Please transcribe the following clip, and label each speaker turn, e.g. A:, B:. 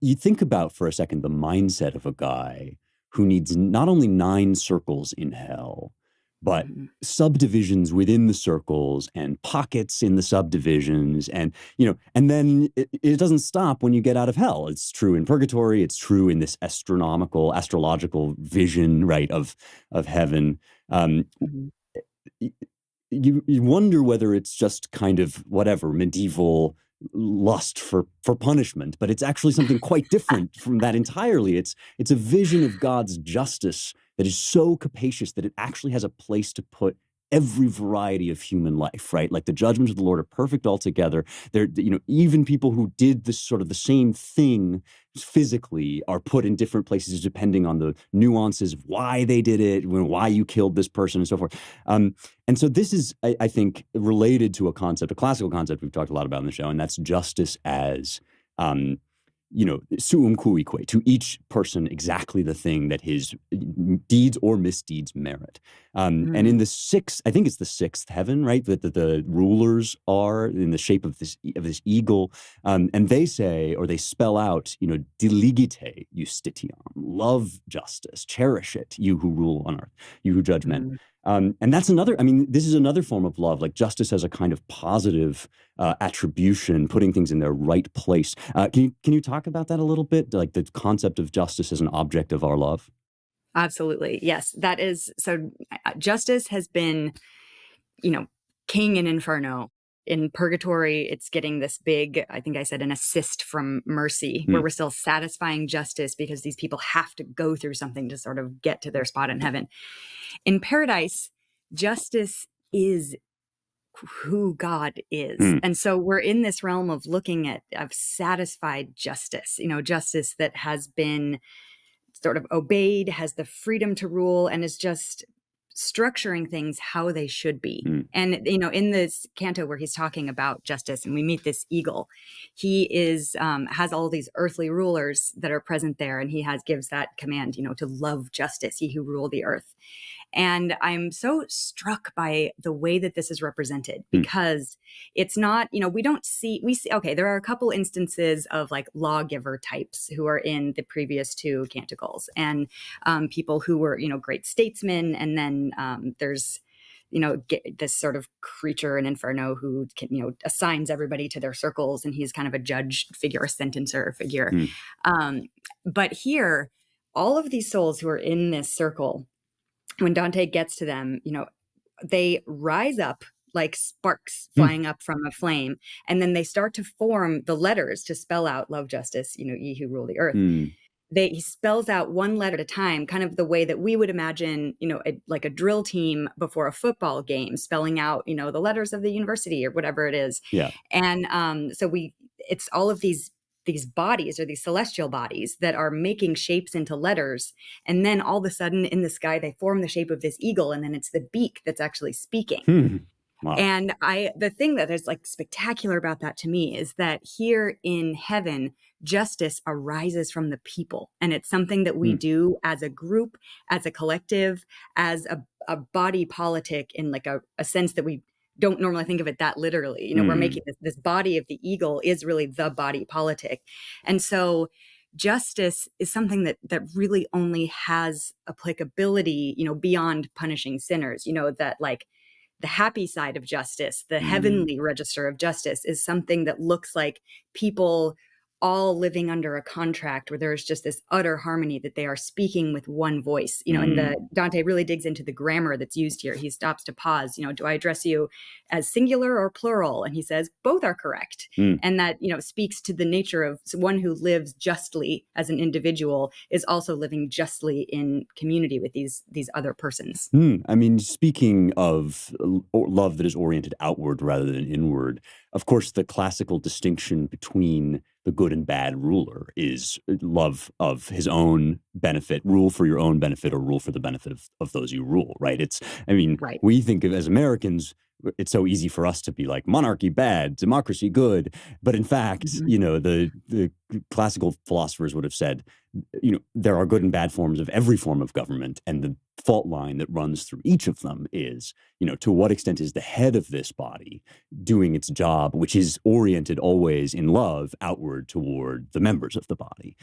A: you think about for a second the mindset of a guy who needs not only 9 circles in hell, but
B: Mhm.
A: subdivisions within the circles and pockets in the subdivisions. And, and then it doesn't stop when you get out of hell. It's true in purgatory. It's true in this astrological vision, right, of heaven. Um,
B: Mhm.
A: you wonder whether it's just kind of whatever medieval lust for punishment, but it's actually something quite different from that entirely. It's a vision of God's justice that is so capacious that it actually has a place to put every variety of human life, right? Like the judgments of the Lord are perfect altogether. They're, even people who did this sort of the same thing physically are put in different places depending on the nuances of why they did it, why you killed this person and so forth. And so this is, I think, related to a classical concept we've talked a lot about in the show, and that's justice as, suum cuique, to each person exactly the thing that his deeds or misdeeds merit. And in
B: Mm.
A: the sixth, I think it's the sixth heaven, right? That the rulers are in the shape of this eagle, and they say, or they spell out, diligite justitiam, love justice, cherish it, you who rule on earth, you who judge men.
B: Mm.
A: And that's this is another form of love, like justice as a kind of positive attribution, putting things in their right place. Can you talk about that a little bit, like the concept of justice as an object of our love?
B: Absolutely. Yes, that is so. Justice has been, you know, king in Inferno. In Purgatory, it's getting this big, I think I said, an assist from mercy, where
A: Hmm.
B: we're still satisfying justice because these people have to go through something to sort of get to their spot in heaven. In Paradise, justice is who God is.
A: Hmm.
B: And so we're in this realm of looking at of satisfied justice, justice that has been sort of obeyed, has the freedom to rule, and is just structuring things how they should be.
A: Hmm.
B: And in this canto where he's talking about justice, and we meet this eagle, he is has all these earthly rulers that are present there, and he gives that command, to love justice, ye who rule the earth. And I'm so struck by the way that this is represented,
A: Hmm.
B: because it's not, we see, okay, there are a couple instances of like lawgiver types who are in the previous 2 canticles, and people who were, great statesmen. And then there's, this sort of creature in Inferno who can, assigns everybody to their circles, and he's kind of a judge figure, a sentencer figure.
A: Hmm.
B: But here, all of these souls who are in this circle, when Dante gets to them, they rise up like sparks
A: Hmm.
B: flying up from a flame, and then they start to form the letters to spell out love, justice, ye who rule the earth.
A: Hmm.
B: He spells out one letter at a time, kind of the way that we would imagine, like a drill team before a football game, spelling out, the letters of the university or whatever it is.
A: Yeah.
B: And it's all of these bodies, or these celestial bodies, that are making shapes into letters. And then all of a sudden in the sky, they form the shape of this eagle. And then it's the beak that's actually speaking.
A: Hmm. Wow.
B: And the thing that is like spectacular about that to me is that here in heaven, justice arises from the people. And it's something that we
A: Hmm.
B: do as a group, as a collective, as a body politic, in like a sense that we don't normally think of it that literally. We're
A: Hmm.
B: making this body of the eagle is really the body politic. And so justice is something that really only has applicability, beyond punishing sinners, that like the happy side of justice, the
A: Hmm.
B: heavenly register of justice, is something that looks like people all living under a contract where there's just this utter harmony, that they are speaking with one voice. And
A: Hmm.
B: the Dante really digs into the grammar that's used here. He stops to pause, do I address you as singular or plural? And he says both are correct.
A: Hmm.
B: And that, speaks to the nature of one who lives justly as an individual is also living justly in community with these other persons.
A: I mean, speaking of love that is oriented outward rather than inward, of course, the classical distinction between the good and bad ruler is love of his own benefit, rule for your own benefit, or rule for the benefit of those you rule, right? I mean,
B: Right.
A: we think of, as Americans, it's so easy for us to be like monarchy bad, democracy good. But in fact,
B: Mhm.
A: the classical philosophers would have said, there are good and bad forms of every form of government. And the fault line that runs through each of them is, to what extent is the head of this body doing its job, which is oriented always in love outward toward the members of the body.